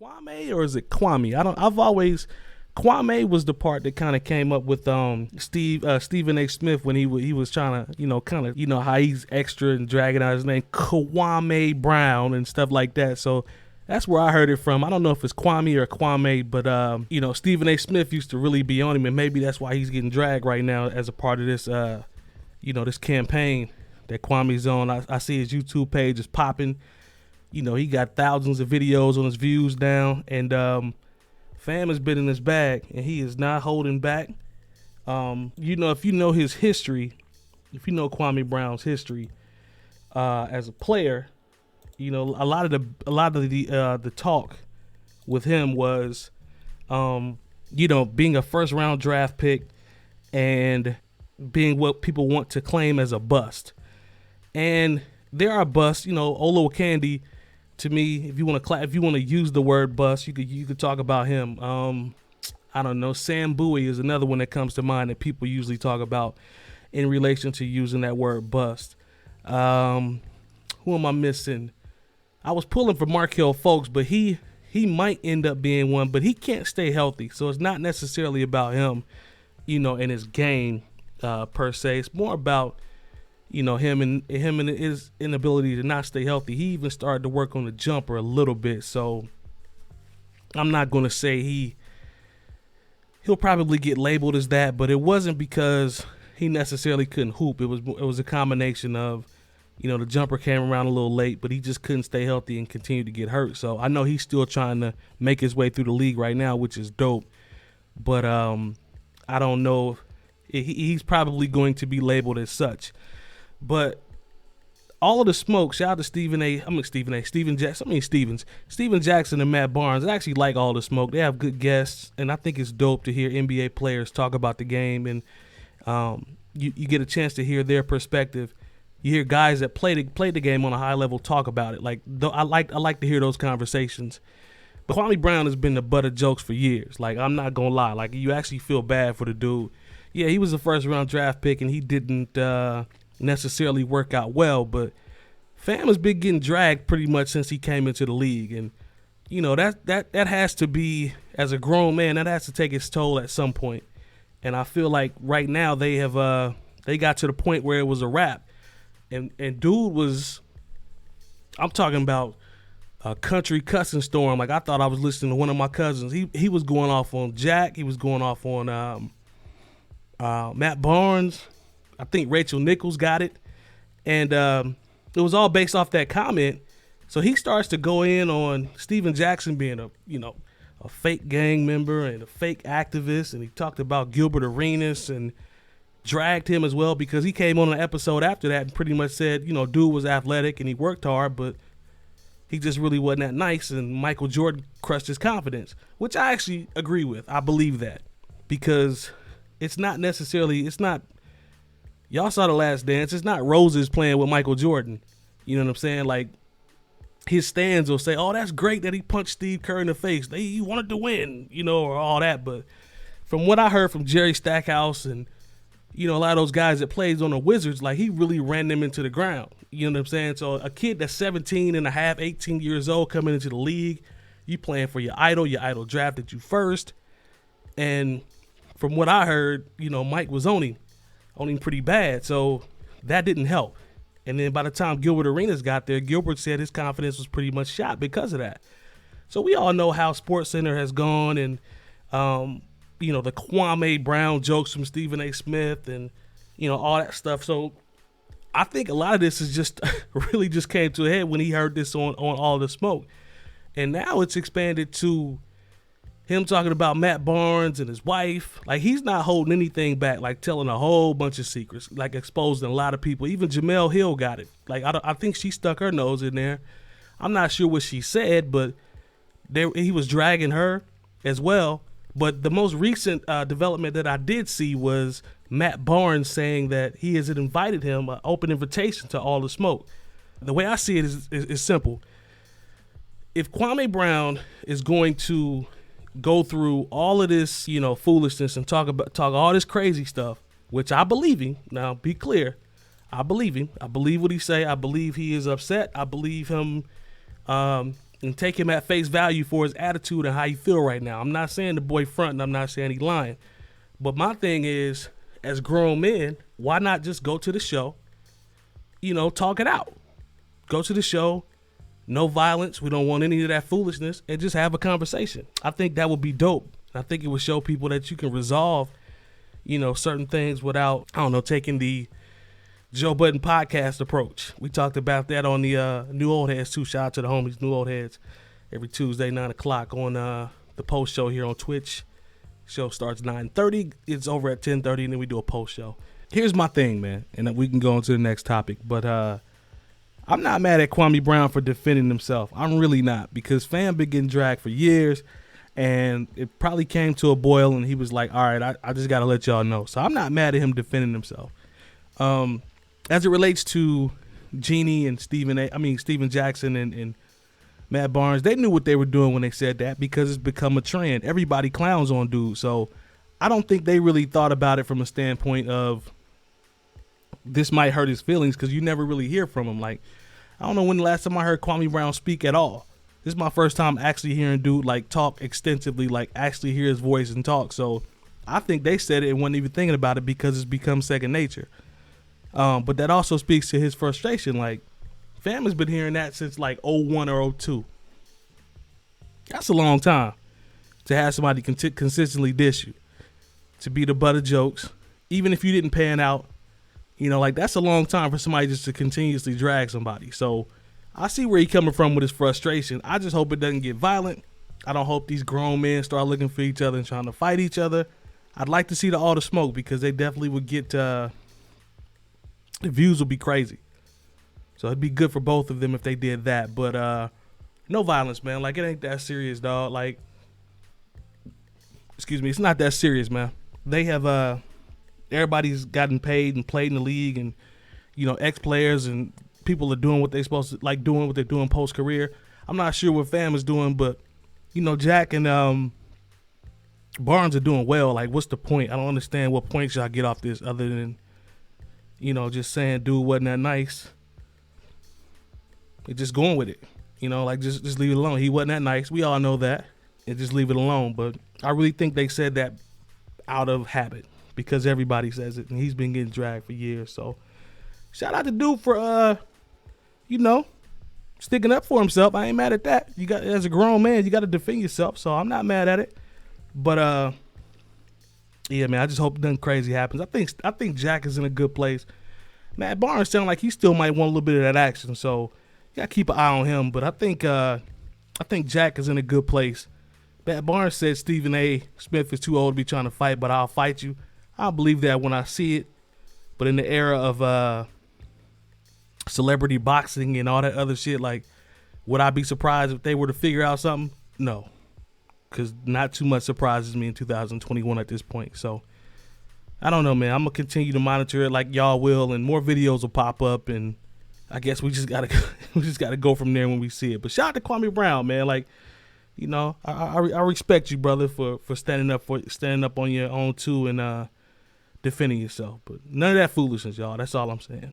Kwame or is it Kwame? Kwame was the part that kind of came up with Stephen A. Smith when he was trying to kind of how he's extra and dragging out his name Kwame Brown and stuff like that. So that's where I heard it from. I don't know if it's Kwame or Kwame, but Stephen A. Smith used to really be on him, and maybe that's why he's getting dragged right now as a part of this this campaign that Kwame's on. I see his YouTube page is popping. He got thousands of videos on his views down, and Fam has been in his bag, and he is not holding back. If you know his history, if you know Kwame Brown's history as a player, a lot of the talk with him was, being a first round draft pick and being what people want to claim as a bust. And there are busts, Olo Candy. To me, if you want to use the word bust, you could talk about him. I don't know. Sam Bowie is another one that comes to mind that people usually talk about in relation to using that word bust. Who am I missing? I was pulling for Markelle Fultz, but he might end up being one, but he can't stay healthy, so it's not necessarily about him, and his game per se. It's more about him and his inability to not stay healthy. He even started to work on the jumper a little bit. So I'm not going to say he'll probably get labeled as that, but it wasn't because he necessarily couldn't hoop. It was a combination of, the jumper came around a little late, but he just couldn't stay healthy and continued to get hurt. So I know he's still trying to make his way through the league right now, which is dope. But I don't know. He's probably going to be labeled as such. But all of the smoke, shout out to Steven Jackson and Matt Barnes. I actually like all the smoke. They have good guests, and I think it's dope to hear NBA players talk about the game, and you get a chance to hear their perspective. You hear guys that play the game on a high level talk about it. I like to hear those conversations. But Kwame Brown has been the butt of jokes for years. I'm not gonna lie. You actually feel bad for the dude. Yeah, he was a first round draft pick, and he didn't necessarily work out well, but Fam has been getting dragged pretty much since he came into the league, and that has to be, as a grown man, that has to take its toll at some point. And I feel like right now they got to the point where it was a wrap, and dude was, I'm talking about a country cussing storm. I thought I was listening to one of my cousins. He was going off on Jack. He was going off on Matt Barnes. I think Rachel Nichols got it. And it was all based off that comment. So he starts to go in on Steven Jackson being a fake gang member and a fake activist. And he talked about Gilbert Arenas and dragged him as well because he came on an episode after that and pretty much said, dude was athletic and he worked hard, but he just really wasn't that nice. And Michael Jordan crushed his confidence, which I actually agree with. I believe that because it's not, y'all saw The Last Dance. It's not roses playing with Michael Jordan. You know what I'm saying? His stands will say, oh, that's great that he punched Steve Kerr in the face. He wanted to win, or all that. But from what I heard from Jerry Stackhouse and, a lot of those guys that plays on the Wizards, he really ran them into the ground. You know what I'm saying? So a kid that's 17 and a half, 18 years old coming into the league, you playing for your idol drafted you first. And from what I heard, Mike was on him pretty bad, so that didn't help. And then by the time Gilbert Arenas got there, Gilbert said his confidence was pretty much shot because of that. So we all know how SportsCenter has gone, and the Kwame Brown jokes from Stephen A. Smith and all that stuff. So I think a lot of this is just really just came to a head when he heard this on All the Smoke, and now it's expanded to him talking about Matt Barnes and his wife. He's not holding anything back, telling a whole bunch of secrets, exposing a lot of people. Even Jemele Hill got it. I think she stuck her nose in there. I'm not sure what she said, but he was dragging her as well. But the most recent development that I did see was Matt Barnes saying that he has invited him, an open invitation to All the Smoke. The way I see it is simple. If Kwame Brown is going to go through all of this, foolishness and talk all this crazy stuff, which I believe him. Now, be clear, I believe him. I believe what he say. I believe he is upset. I believe him and take him at face value for his attitude and how he feel right now. I'm not saying the boy front, and I'm not saying he lying. But my thing is, as grown men, why not just go to the show, talk it out. Go to the show, no violence. We don't want any of that foolishness, and just have a conversation. I think that would be dope. I think it would show people that you can resolve, certain things without, taking the Joe Budden podcast approach. We talked about that on the New Old Heads too. Shout out to the homies, New Old Heads, every Tuesday, 9 o'clock on the post show here on Twitch. Show starts 9:30. It's over at 10:30, and then we do a post show. Here's my thing, man, and we can go on to the next topic. But I'm not mad at Kwame Brown for defending himself. I'm really not, because fam been getting dragged for years, and it probably came to a boil, and he was like, all right, I just got to let y'all know. So I'm not mad at him defending himself. As it relates to Jeannie and Steven Jackson and Matt Barnes, they knew what they were doing when they said that, because it's become a trend. Everybody clowns on dude. So I don't think they really thought about it from a standpoint of this might hurt his feelings, because you never really hear from him. Like, I don't know when the last time I heard Kwame Brown speak at all. This is my first time actually hearing dude like talk extensively, like actually hear his voice and talk. So I think they said it and wasn't even thinking about it because it's become second nature. But that also speaks to his frustration. Like, fam has been hearing that since like 01 or 02. That's a long time to have somebody consistently diss you, to be the butt of jokes, even if you didn't pan out. That's a long time for somebody just to continuously drag somebody. So I see where he's coming from with his frustration. I just hope it doesn't get violent. I don't hope these grown men start looking for each other and trying to fight each other. I'd like to see all the smoke, because they definitely would get the views will be crazy. So it'd be good for both of them if they did that. But no violence, man. Like, it ain't that serious, dog. Like, it's not that serious, man. They have everybody's gotten paid and played in the league, and ex-players and people are doing what they're supposed to, like doing what they're doing post-career. I'm not sure what fam is doing, but Jack and Barnes are doing well. Like, what's the point? I don't understand what points y'all get off this, other than just saying dude wasn't that nice. You're just going with it. Just leave it alone. He wasn't that nice. We all know that. And just leave it alone. But I really think they said that out of habit, because everybody says it, and he's been getting dragged for years. So shout out to dude for sticking up for himself. I ain't mad at that. You got, as a grown man, you got to defend yourself. So I'm not mad at it. But yeah, man, I just hope nothing crazy happens. I think Jack is in a good place. Matt Barnes sound like he still might want a little bit of that action. So you got to keep an eye on him. But I think Jack is in a good place. Matt Barnes said Stephen A. Smith is too old to be trying to fight, but I'll fight you. I'll believe that when I see it. But in the era of celebrity boxing and all that other shit, like, would I be surprised if they were to figure out something? No. Because not too much surprises me in 2021 at this point. So I don't know, man. I'm going to continue to monitor it like y'all will, and more videos will pop up, and I guess we just gotta go from there when we see it. But shout out to Kwame Brown, man. Like, I respect you, brother, for standing up on your own too, and defending yourself. But none of that foolishness, y'all. That's all I'm saying.